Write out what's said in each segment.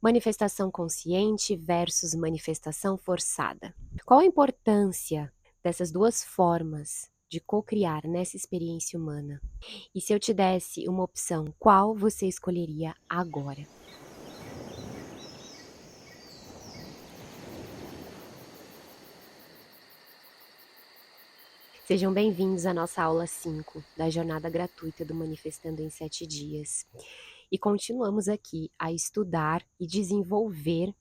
Manifestação consciente versus manifestação forçada. Qual a importância dessas duas formas de co-criar nessa experiência humana? E se eu te desse uma opção, qual você escolheria agora? Sejam bem-vindos à nossa aula 5 da jornada gratuita do Manifestando em 7 dias. E continuamos aqui a estudar e desenvolver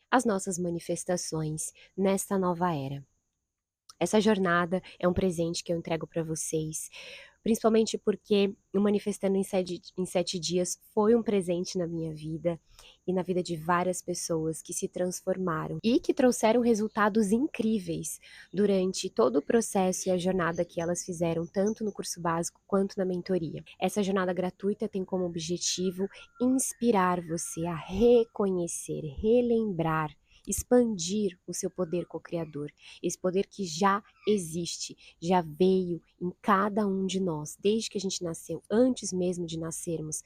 as nossas manifestações nesta nova era. Essa jornada é um presente que eu entrego para vocês, principalmente porque o Manifestando em 7 dias foi um presente na minha vida e na vida de várias pessoas que se transformaram e que trouxeram resultados incríveis durante todo o processo e a jornada que elas fizeram, tanto no curso básico quanto na mentoria. Essa jornada gratuita tem como objetivo inspirar você a reconhecer, relembrar, expandir o seu poder co-criador, esse poder que já existe, já veio em cada um de nós, desde que a gente nasceu, antes mesmo de nascermos.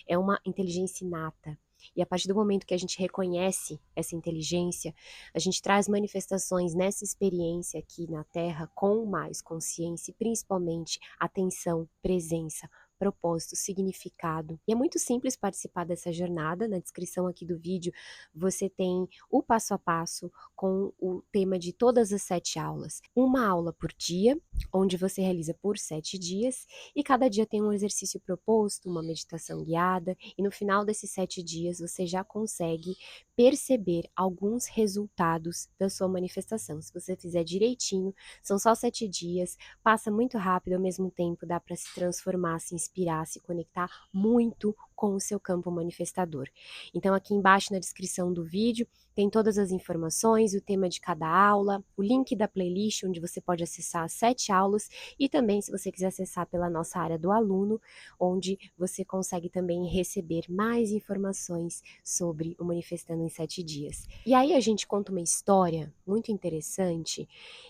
É uma inteligência inata. E a partir do momento que a gente reconhece essa inteligência, a gente traz manifestações nessa experiência aqui na Terra com mais consciência e principalmente atenção, presença, propósito, significado. E é muito simples participar dessa jornada. Na descrição aqui do vídeo você tem o passo a passo com o tema de todas as 7 aulas. Uma aula por dia, onde você realiza por 7 dias, e cada dia tem um exercício proposto, uma meditação guiada, e no final desses 7 dias você já consegue perceber alguns resultados da sua manifestação. Se você fizer direitinho, são só 7 dias, passa muito rápido, ao mesmo tempo dá para se transformar, se inspirar, se conectar muito com o seu campo manifestador. Então aqui embaixo na descrição do vídeo tem todas as informações, o tema de cada aula, o link da playlist onde você pode acessar as 7 aulas e também se você quiser acessar pela nossa área do aluno, onde você consegue também receber mais informações sobre o Manifestando em 7 dias. E aí a gente conta uma história muito interessante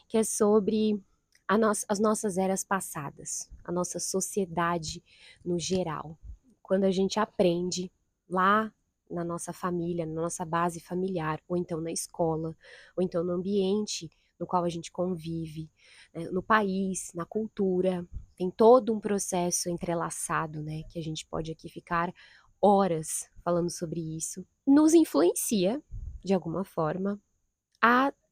que é sobre as nossas eras passadas, a nossa sociedade no geral. Quando a gente aprende lá na nossa família, na nossa base familiar, ou então na escola, ou então no ambiente no qual a gente convive, né, no país, na cultura, tem todo um processo entrelaçado, né, que a gente pode aqui ficar horas falando sobre isso, nos influencia, de alguma forma,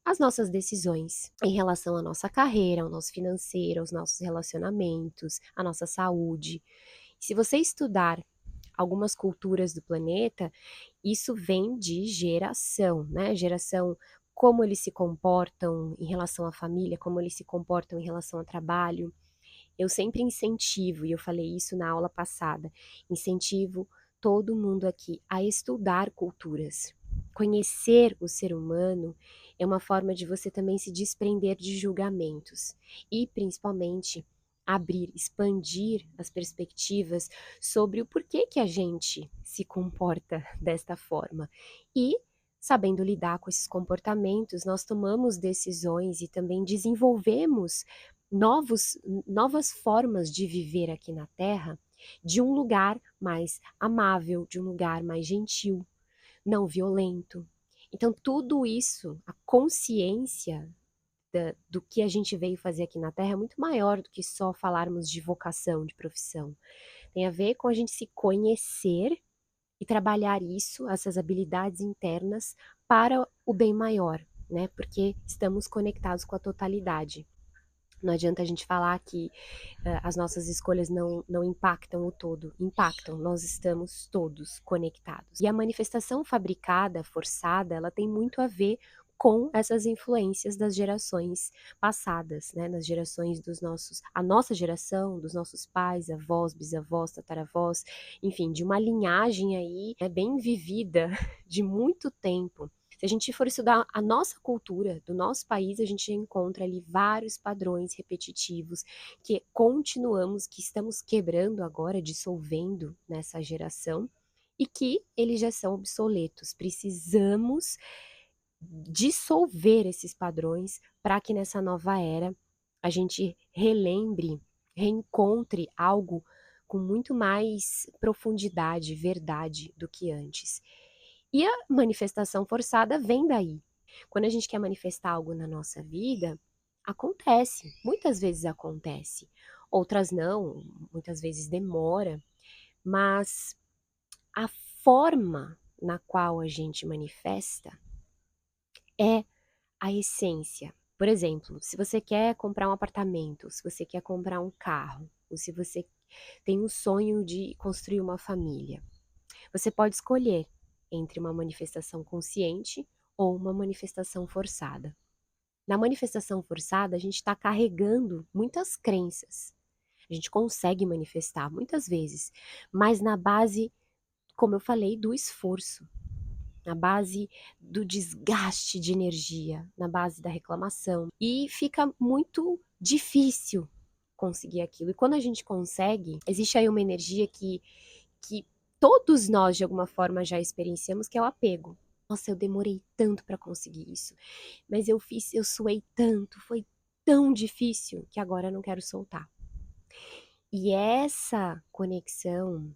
as nossas decisões em relação à nossa carreira, ao nosso financeiro, aos nossos relacionamentos, à nossa saúde. Se você estudar algumas culturas do planeta, isso vem de geração, né? Geração, como eles se comportam em relação à família, como eles se comportam em relação ao trabalho. Eu sempre incentivo, e eu falei isso na aula passada, incentivo todo mundo aqui a estudar culturas. Conhecer o ser humano é uma forma de você também se desprender de julgamentos e, principalmente, abrir, expandir as perspectivas sobre o porquê que a gente se comporta desta forma. E, sabendo lidar com esses comportamentos, nós tomamos decisões e também desenvolvemos novas formas de viver aqui na Terra, de um lugar mais amável, de um lugar mais gentil, não violento. Então, tudo isso, a consciência do que a gente veio fazer aqui na Terra é muito maior do que só falarmos de vocação, de profissão. Tem a ver com a gente se conhecer e trabalhar isso, essas habilidades internas, para o bem maior, né? Porque estamos conectados com a totalidade. Não adianta a gente falar que as nossas escolhas não impactam o todo, impactam, nós estamos todos conectados. E a manifestação fabricada, forçada, ela tem muito a ver com essas influências das gerações passadas, né, nas gerações a nossa geração, dos nossos pais, avós, bisavós, tataravós, enfim, de uma linhagem aí, né, bem vivida de muito tempo. Se a gente for estudar a nossa cultura do nosso país, a gente encontra ali vários padrões repetitivos que continuamos, que estamos quebrando agora, dissolvendo nessa geração, e que eles já são obsoletos. Precisamos dissolver esses padrões para que nessa nova era a gente relembre, reencontre algo com muito mais profundidade, verdade do que antes. E a manifestação forçada vem daí. Quando a gente quer manifestar algo na nossa vida, acontece, muitas vezes acontece. Outras não, muitas vezes demora, mas a forma na qual a gente manifesta é a essência. Por exemplo, se você quer comprar um apartamento, se você quer comprar um carro, ou se você tem um sonho de construir uma família, você pode escolher entre uma manifestação consciente ou uma manifestação forçada. Na manifestação forçada, a gente está carregando muitas crenças. A gente consegue manifestar muitas vezes, mas na base, como eu falei, do esforço, na base do desgaste de energia, na base da reclamação. E fica muito difícil conseguir aquilo. E quando a gente consegue, existe aí uma energia que todos nós, de alguma forma, já experienciamos, que é o apego. Nossa, eu demorei tanto para conseguir isso, mas eu suei tanto, foi tão difícil que agora eu não quero soltar. E essa conexão,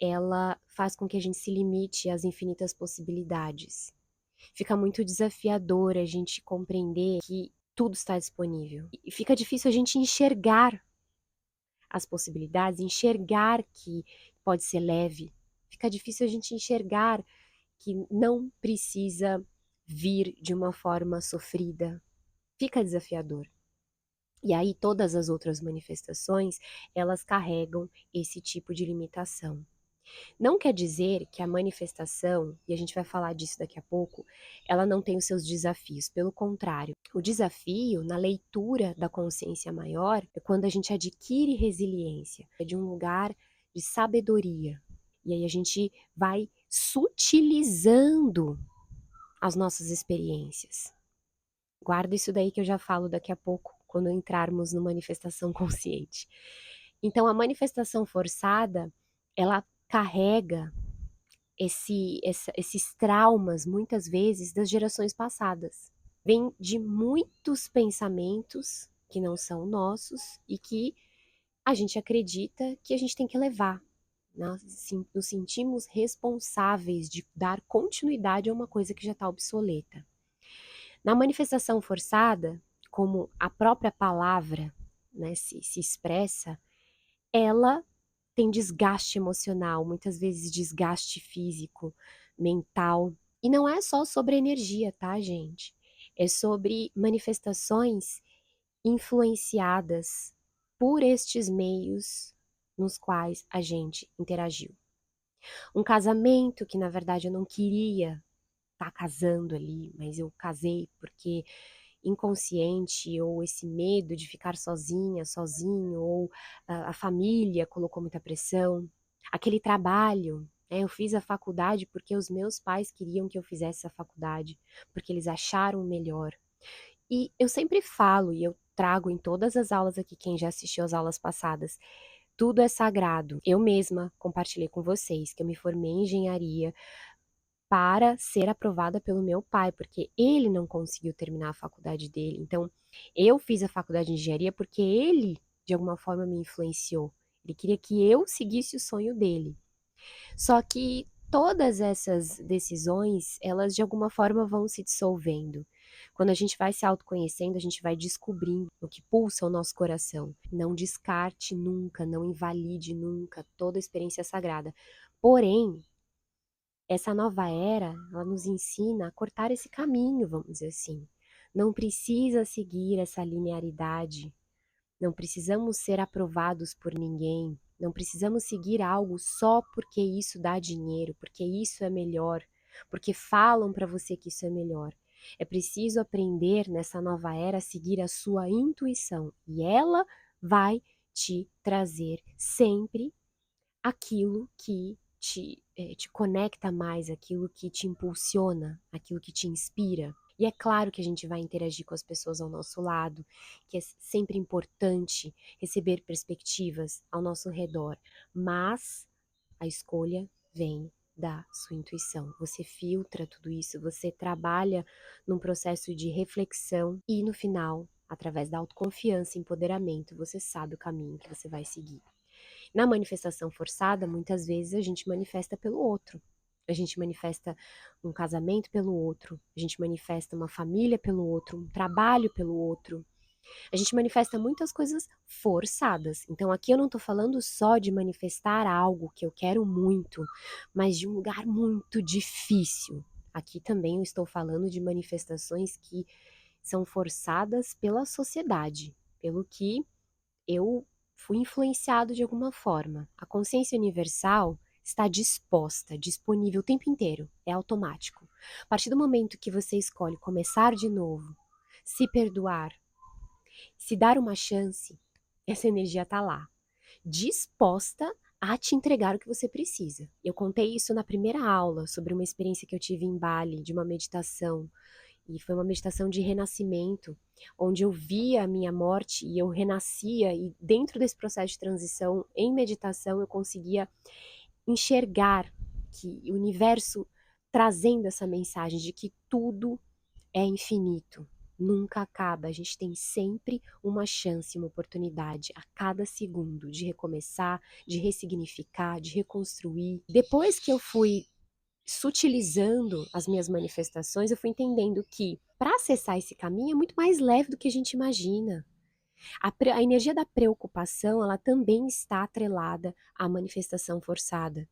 ela faz com que a gente se limite às infinitas possibilidades. Fica muito desafiador a gente compreender que tudo está disponível. E fica difícil a gente enxergar as possibilidades, enxergar que pode ser leve. Fica difícil a gente enxergar que não precisa vir de uma forma sofrida. Fica desafiador. E aí todas as outras manifestações, elas carregam esse tipo de limitação. Não quer dizer que a manifestação, e a gente vai falar disso daqui a pouco, ela não tem os seus desafios. Pelo contrário, o desafio na leitura da consciência maior é quando a gente adquire resiliência, é de um lugar de sabedoria. E aí a gente vai sutilizando as nossas experiências. Guarda isso daí que eu já falo daqui a pouco, quando entrarmos no manifestação consciente. Então, a manifestação forçada, ela carrega esses traumas, muitas vezes, das gerações passadas. Vem de muitos pensamentos que não são nossos e que a gente acredita que a gente tem que levar. Nós nos sentimos responsáveis de dar continuidade a uma coisa que já está obsoleta. Na manifestação forçada, como a própria palavra, né, se expressa, ela tem desgaste emocional, muitas vezes desgaste físico, mental. E não é só sobre energia, tá, gente? É sobre manifestações influenciadas por estes meios nos quais a gente interagiu. Um casamento que, na verdade, eu não queria estar casando ali, mas eu casei porque inconsciente, ou esse medo de ficar sozinha, sozinho, ou a família colocou muita pressão. Aquele trabalho, né, eu fiz a faculdade porque os meus pais queriam que eu fizesse essa faculdade, porque eles acharam melhor. E eu sempre falo, e eu trago em todas as aulas aqui, quem já assistiu às aulas passadas, tudo é sagrado. Eu mesma compartilhei com vocês que eu me formei em engenharia para ser aprovada pelo meu pai, porque ele não conseguiu terminar a faculdade dele. Então, eu fiz a faculdade de engenharia porque ele, de alguma forma, me influenciou. Ele queria que eu seguisse o sonho dele. Só que todas essas decisões, elas de alguma forma vão se dissolvendo. Quando a gente vai se autoconhecendo, a gente vai descobrindo o que pulsa o nosso coração. Não descarte nunca, não invalide nunca toda a experiência sagrada. Porém, essa nova era, ela nos ensina a cortar esse caminho, vamos dizer assim. Não precisa seguir essa linearidade, não precisamos ser aprovados por ninguém, não precisamos seguir algo só porque isso dá dinheiro, porque isso é melhor, porque falam para você que isso é melhor. É preciso aprender nessa nova era a seguir a sua intuição e ela vai te trazer sempre aquilo que te conecta mais, aquilo que te impulsiona, aquilo que te inspira. E é claro que a gente vai interagir com as pessoas ao nosso lado, que é sempre importante receber perspectivas ao nosso redor, mas a escolha vem da sua intuição. Você filtra tudo isso, você trabalha num processo de reflexão e no final, através da autoconfiança e empoderamento, você sabe o caminho que você vai seguir. Na manifestação forçada, muitas vezes a gente manifesta pelo outro. A gente manifesta um casamento pelo outro, a gente manifesta uma família pelo outro, um trabalho pelo outro. A gente manifesta muitas coisas forçadas. Então aqui eu não tô falando só de manifestar algo que eu quero muito, mas de um lugar muito difícil. Aqui também eu estou falando de manifestações que são forçadas pela sociedade, pelo que eu fui influenciado de alguma forma. A consciência universal está disposta, disponível o tempo inteiro, é automático. A partir do momento que você escolhe começar de novo, se perdoar, se dar uma chance, essa energia está lá, disposta a te entregar o que você precisa. Eu contei isso na primeira aula sobre uma experiência que eu tive em Bali, de uma meditação, e foi uma meditação de renascimento, onde eu via a minha morte e eu renascia, e dentro desse processo de transição, em meditação, eu conseguia enxergar que o universo trazendo essa mensagem de que tudo é infinito, nunca acaba. A gente tem sempre uma chance, uma oportunidade a cada segundo de recomeçar, de ressignificar, de reconstruir. Depois que eu fui sutilizando as minhas manifestações, eu fui entendendo que para acessar esse caminho é muito mais leve do que a gente imagina. A energia da preocupação, ela também está atrelada à manifestação forçada.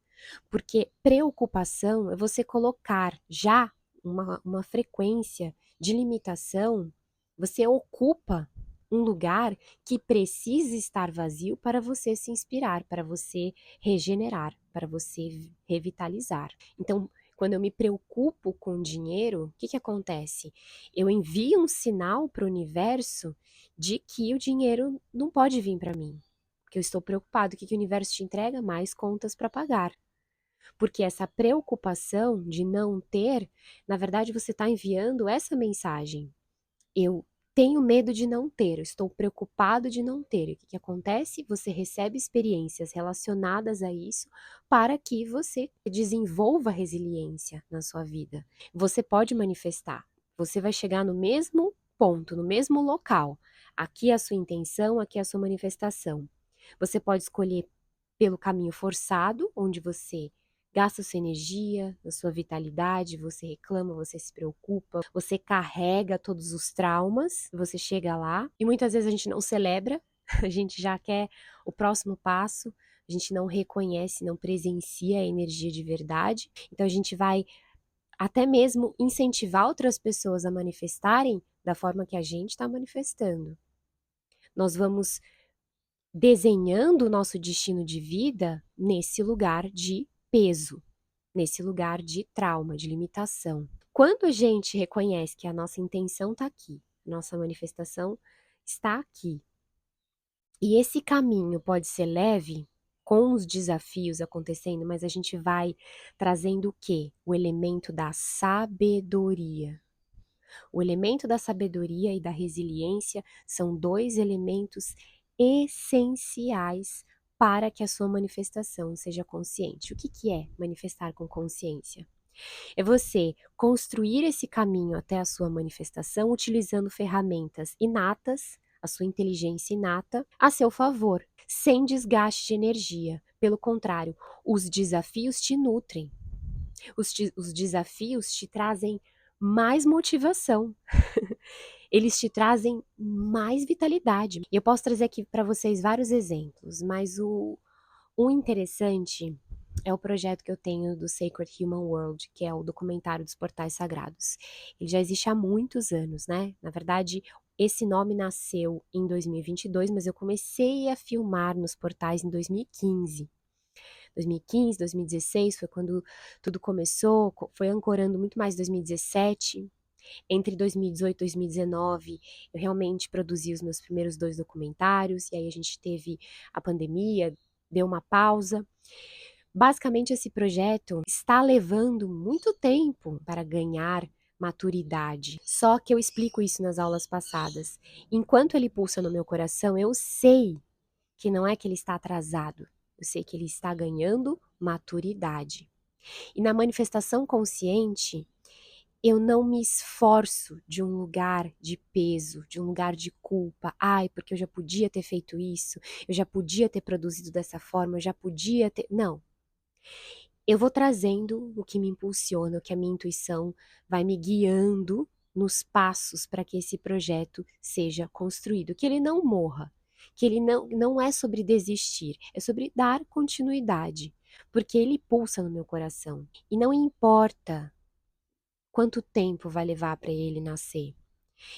Porque preocupação é você colocar já uma frequência de limitação, você ocupa um lugar que precisa estar vazio para você se inspirar, para você regenerar, para você revitalizar. Então, quando eu me preocupo com dinheiro, o que acontece? Eu envio um sinal para o universo de que o dinheiro não pode vir para mim. Porque eu estou preocupado. O que o universo te entrega? Mais contas para pagar. Porque essa preocupação de não ter, na verdade, você está enviando essa mensagem. Eu tenho medo de não ter, eu estou preocupado de não ter. O que acontece? Você recebe experiências relacionadas a isso para que você desenvolva resiliência na sua vida. Você pode manifestar. Você vai chegar no mesmo ponto, no mesmo local. Aqui é a sua intenção, aqui é a sua manifestação. Você pode escolher pelo caminho forçado, onde você gasta sua energia, a sua vitalidade, você reclama, você se preocupa, você carrega todos os traumas, você chega lá e muitas vezes a gente não celebra, a gente já quer o próximo passo, a gente não reconhece, não presencia a energia de verdade, então a gente vai até mesmo incentivar outras pessoas a manifestarem da forma que a gente está manifestando. Nós vamos desenhando o nosso destino de vida nesse lugar de peso, nesse lugar de trauma, de limitação. Quando a gente reconhece que a nossa intenção está aqui, a nossa manifestação está aqui, e esse caminho pode ser leve, com os desafios acontecendo, mas a gente vai trazendo o quê? O elemento da sabedoria. O elemento da sabedoria e da resiliência são dois elementos essenciais para que a sua manifestação seja consciente. O que é manifestar com consciência? É você construir esse caminho até a sua manifestação utilizando ferramentas inatas, a sua inteligência inata, a seu favor, sem desgaste de energia. Pelo contrário, os desafios te nutrem. Os desafios te trazem mais motivação. Eles te trazem mais vitalidade. E eu posso trazer aqui para vocês vários exemplos, mas o interessante é o projeto que eu tenho do Sacred Human World, que é o documentário dos portais sagrados. Ele já existe há muitos anos, né? Na verdade, esse nome nasceu em 2022, mas eu comecei a filmar nos portais em 2015. 2015, 2016 foi quando tudo começou, foi ancorando muito mais 2017. Entre 2018 e 2019, eu realmente produzi os meus primeiros 2 documentários, e aí a gente teve a pandemia, deu uma pausa. Basicamente, esse projeto está levando muito tempo para ganhar maturidade. Só que eu explico isso nas aulas passadas. Enquanto ele pulsa no meu coração, eu sei que não é que ele está atrasado. Eu sei que ele está ganhando maturidade. E na manifestação consciente, eu não me esforço de um lugar de peso, de um lugar de culpa. Ai, porque eu já podia ter feito isso, eu já podia ter produzido dessa forma, eu já podia ter. Não. eu vou trazendo o que me impulsiona, o que a minha intuição vai me guiando nos passos para que esse projeto seja construído, que ele não morra, que ele não é sobre desistir, é sobre dar continuidade, porque ele pulsa no meu coração. E não importa quanto tempo vai levar para ele nascer.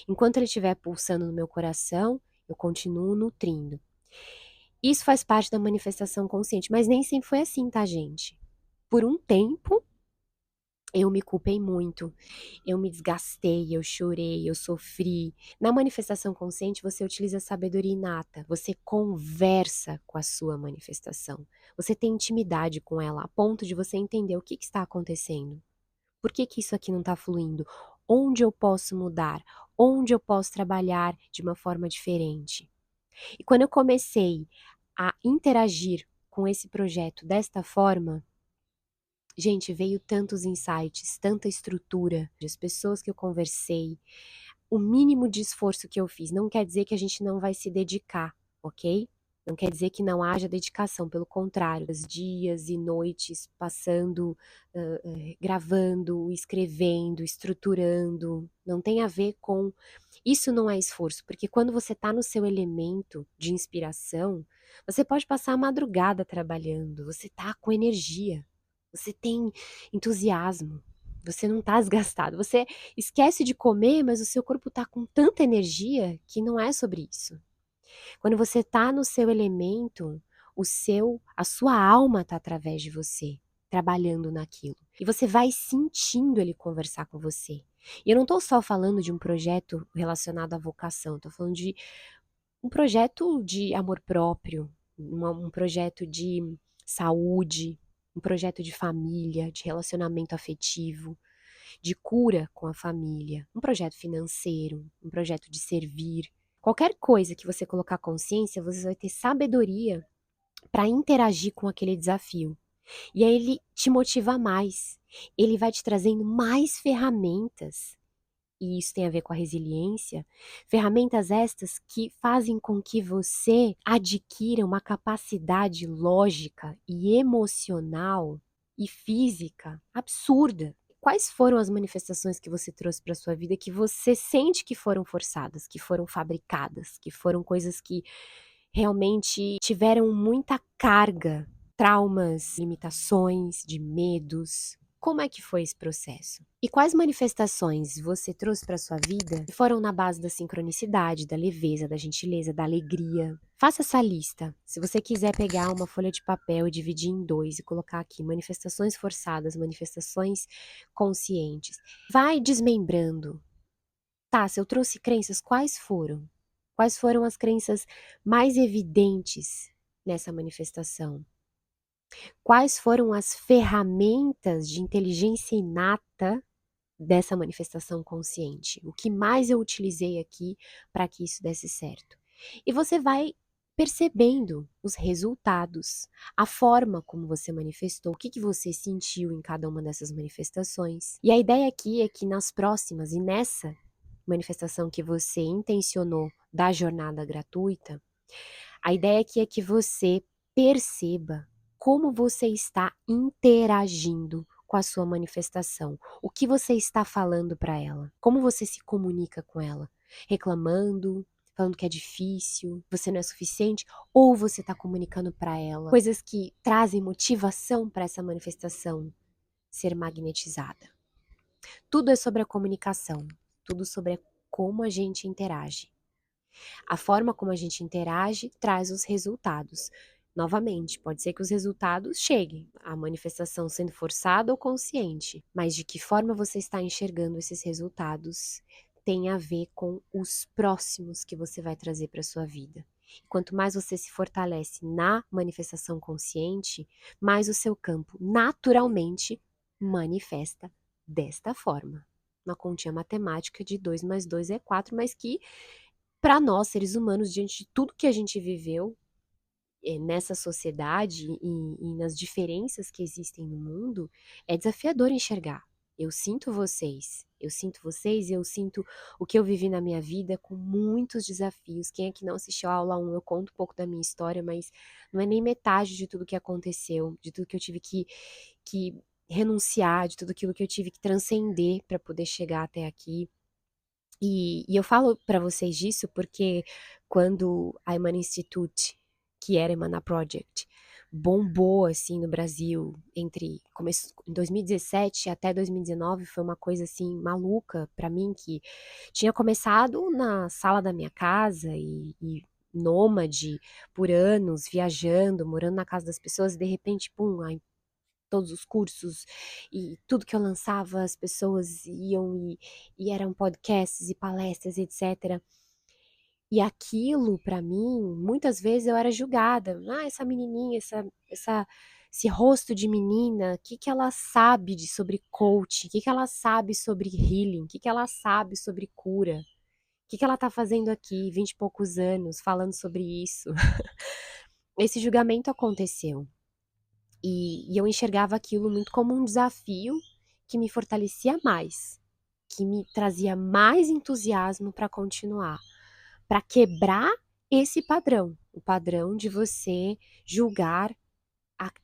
Enquanto ele estiver pulsando no meu coração, eu continuo nutrindo. Isso faz parte da manifestação consciente, mas nem sempre foi assim, tá, gente? Por um tempo, eu me culpei muito, eu me desgastei, eu chorei, eu sofri. Na manifestação consciente, você utiliza a sabedoria inata, você conversa com a sua manifestação, você tem intimidade com ela, a ponto de você entender o que está acontecendo. Por que isso aqui não está fluindo? Onde eu posso mudar? Onde eu posso trabalhar de uma forma diferente? E quando eu comecei a interagir com esse projeto desta forma, gente, veio tantos insights, tanta estrutura, as pessoas que eu conversei, o mínimo de esforço que eu fiz. Não quer dizer que a gente não vai se dedicar, ok? Não quer dizer que não haja dedicação, pelo contrário, os dias e noites passando, gravando, escrevendo, estruturando, não tem a ver com. Isso não é esforço, porque quando você está no seu elemento de inspiração, você pode passar a madrugada trabalhando, você está com energia, você tem entusiasmo, você não está desgastado, você esquece de comer, mas o seu corpo está com tanta energia que não é sobre isso. Quando você está no seu elemento, a sua alma está através de você, trabalhando naquilo. E você vai sentindo ele conversar com você. E eu não estou só falando de um projeto relacionado à vocação, estou falando de um projeto de amor próprio, um projeto de saúde, um projeto de família, de relacionamento afetivo, de cura com a família, um projeto financeiro, um projeto de servir. Qualquer coisa que você colocar consciência, você vai ter sabedoria para interagir com aquele desafio. E aí ele te motiva mais. Ele vai te trazendo mais ferramentas. E isso tem a ver com a resiliência. Ferramentas estas que fazem com que você adquira uma capacidade lógica e emocional e física absurda. Quais foram as manifestações que você trouxe para sua vida que você sente que foram forçadas, que foram fabricadas, que foram coisas que realmente tiveram muita carga, traumas, limitações, de medos? Como é que foi esse processo? E quais manifestações você trouxe para sua vida que foram na base da sincronicidade, da leveza, da gentileza, da alegria? Faça essa lista. Se você quiser pegar uma folha de papel e dividir em dois e colocar aqui manifestações forçadas, manifestações conscientes, vai desmembrando. Tá, se eu trouxe crenças, quais foram? Quais foram as crenças mais evidentes nessa manifestação? Quais foram as ferramentas de inteligência inata dessa manifestação consciente? O que mais eu utilizei aqui para que isso desse certo? E você vai percebendo os resultados, a forma como você manifestou, o que você sentiu em cada uma dessas manifestações. E a ideia aqui é que nas próximas e nessa manifestação que você intencionou da jornada gratuita, a ideia aqui é que você perceba como você está interagindo com a sua manifestação, o que você está falando para ela, como você se comunica com ela, reclamando, falando que é difícil, você não é suficiente, ou você está comunicando para ela coisas que trazem motivação para essa manifestação ser magnetizada. Tudo é sobre a comunicação, tudo sobre como a gente interage. A forma como a gente interage traz os resultados. Novamente, pode ser que os resultados cheguem, a manifestação sendo forçada ou consciente, mas de que forma você está enxergando esses resultados tem a ver com os próximos que você vai trazer para a sua vida. Quanto mais você se fortalece na manifestação consciente, mais o seu campo naturalmente manifesta desta forma. Uma continha matemática de 2 mais 2 é 4, mas que para nós, seres humanos, diante de tudo que a gente viveu nessa sociedade e nas diferenças que existem no mundo, é desafiador enxergar. Eu sinto vocês. Eu sinto vocês e eu sinto o que eu vivi na minha vida com muitos desafios. Quem é que não assistiu a aula 1? Eu conto um pouco da minha história, mas não é nem metade de tudo que aconteceu, de tudo que eu tive que renunciar, de tudo aquilo que eu tive que transcender para poder chegar até aqui. E eu falo para vocês disso porque quando a Emana Institute, que era a Emana Project, bombou assim no Brasil entre em 2017 até 2019, foi uma coisa assim maluca para mim, que tinha começado na sala da minha casa e nômade por anos, viajando, morando na casa das pessoas, e de repente, pum, todos os cursos e tudo que eu lançava, as pessoas iam e eram podcasts e palestras, etc. E aquilo, para mim, muitas vezes eu era julgada. Ah, essa menininha, esse rosto de menina, o que, que ela sabe sobre coaching? O que, que ela sabe sobre healing? O que, que ela sabe sobre cura? O que, que ela tá fazendo aqui, 20 e poucos anos, falando sobre isso? Esse julgamento aconteceu. E eu enxergava aquilo muito como um desafio que me fortalecia mais, que me trazia mais entusiasmo para continuar, para quebrar esse padrão, o padrão de você julgar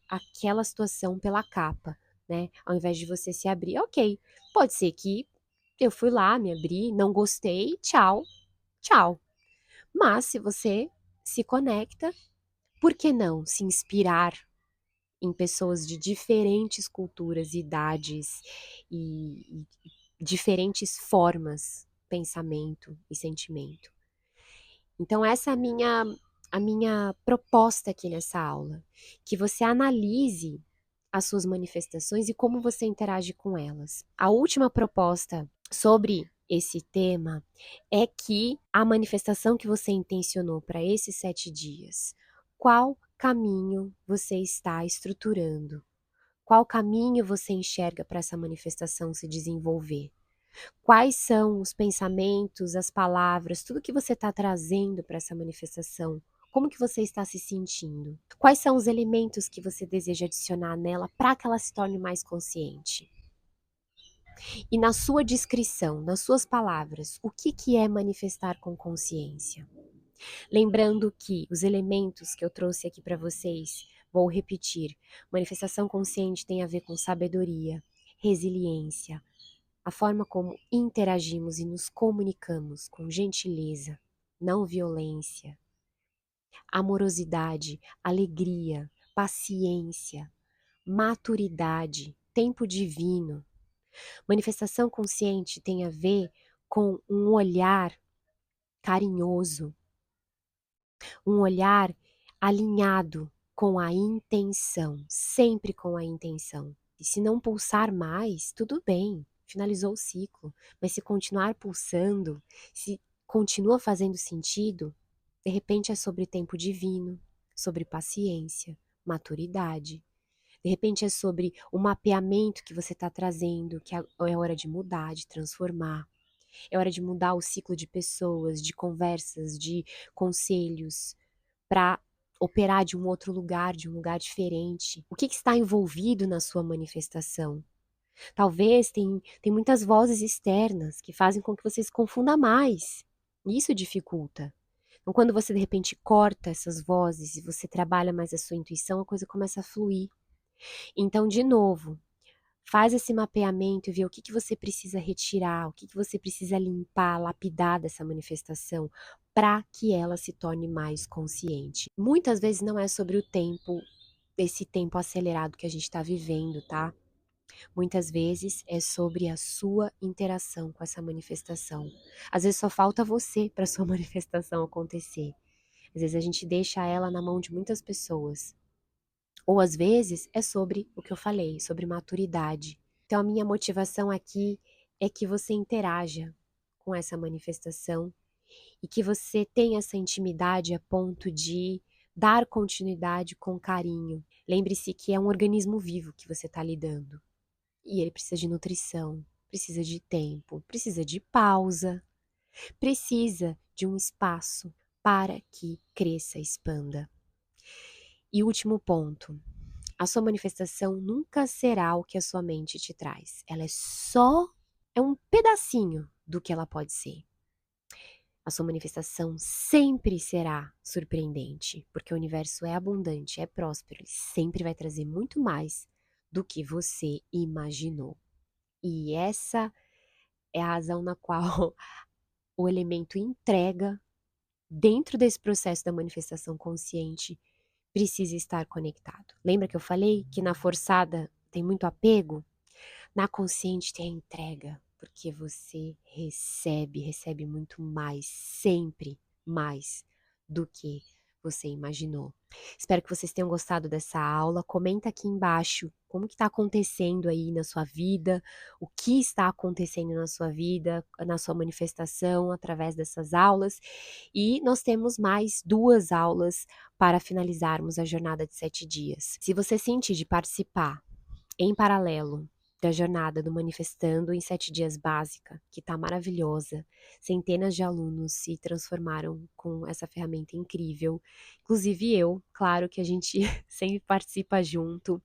aquela situação pela capa, né? Ao invés de você se abrir, ok, pode ser que eu fui lá, me abri, não gostei, tchau, tchau. Mas se você se conecta, por que não se inspirar em pessoas de diferentes culturas, idades e diferentes formas, pensamento e sentimento. Então essa é a minha proposta aqui nessa aula, que você analise as suas manifestações e como você interage com elas. A última proposta sobre esse tema é que a manifestação que você intencionou para esses 7 dias, qual caminho você está estruturando? Qual caminho você enxerga para essa manifestação se desenvolver? Quais são os pensamentos, as palavras, tudo que você está trazendo para essa manifestação? Como que você está se sentindo? Quais são os elementos que você deseja adicionar nela para que ela se torne mais consciente? E na sua descrição, nas suas palavras, o que, que é manifestar com consciência? Lembrando que os elementos que eu trouxe aqui para vocês, vou repetir: manifestação consciente tem a ver com sabedoria, resiliência, a forma como interagimos e nos comunicamos com gentileza, não violência, amorosidade, alegria, paciência, maturidade, tempo divino. Manifestação consciente tem a ver com um olhar carinhoso, um olhar alinhado com a intenção, sempre com a intenção. E se não pulsar mais, tudo bem, finalizou o ciclo. Mas se continuar pulsando, se continua fazendo sentido, de repente é sobre tempo divino, sobre paciência, maturidade. De repente é sobre o mapeamento que você está trazendo, que é hora de mudar, de transformar. É hora de mudar o ciclo de pessoas, de conversas, de conselhos, para operar de um outro lugar, de um lugar diferente. O que, que está envolvido na sua manifestação? Talvez tem muitas vozes externas que fazem com que você se confunda mais. E isso dificulta. Então, quando você de repente corta essas vozes e você trabalha mais a sua intuição, a coisa começa a fluir. Então, de novo, faz esse mapeamento e vê o que, que você precisa retirar, o que, que você precisa limpar, lapidar dessa manifestação para que ela se torne mais consciente. Muitas vezes não é sobre o tempo, esse tempo acelerado que a gente está vivendo, tá? Muitas vezes é sobre a sua interação com essa manifestação. Às vezes só falta você para sua manifestação acontecer. Às vezes a gente deixa ela na mão de muitas pessoas. Ou às vezes é sobre o que eu falei, sobre maturidade. Então a minha motivação aqui é que você interaja com essa manifestação e que você tenha essa intimidade a ponto de dar continuidade com carinho. Lembre-se que é um organismo vivo que você está lidando e ele precisa de nutrição, precisa de tempo, precisa de pausa, precisa de um espaço para que cresça, expanda. E último ponto. A sua manifestação nunca será o que a sua mente te traz. Ela é um pedacinho do que ela pode ser. A sua manifestação sempre será surpreendente, porque o universo é abundante, é próspero, ele sempre vai trazer muito mais do que você imaginou. E essa é a razão na qual o elemento entrega, dentro desse processo da manifestação consciente, precisa estar conectado. Lembra que eu falei que na forçada tem muito apego? Na consciente tem a entrega, porque você recebe muito mais, sempre mais do que você imaginou. Espero que vocês tenham gostado dessa aula. Comenta aqui embaixo como que está acontecendo aí na sua vida, o que está acontecendo na sua vida, na sua manifestação através dessas aulas. E nós temos mais 2 aulas para finalizarmos a jornada de 7 dias. Se você sentir de participar em paralelo da jornada do Manifestando em 7 Dias Básica, que está maravilhosa. Centenas de alunos se transformaram com essa ferramenta incrível, inclusive eu, claro que a gente sempre participa junto.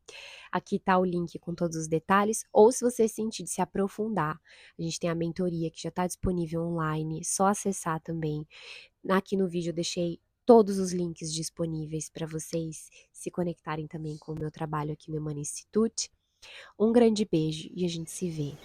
Aqui está o link com todos os detalhes, ou se você sentir de se aprofundar, a gente tem a mentoria que já está disponível online, só acessar também. Aqui no vídeo eu deixei todos os links disponíveis para vocês se conectarem também com o meu trabalho aqui no Emana Institute. Um grande beijo e a gente se vê.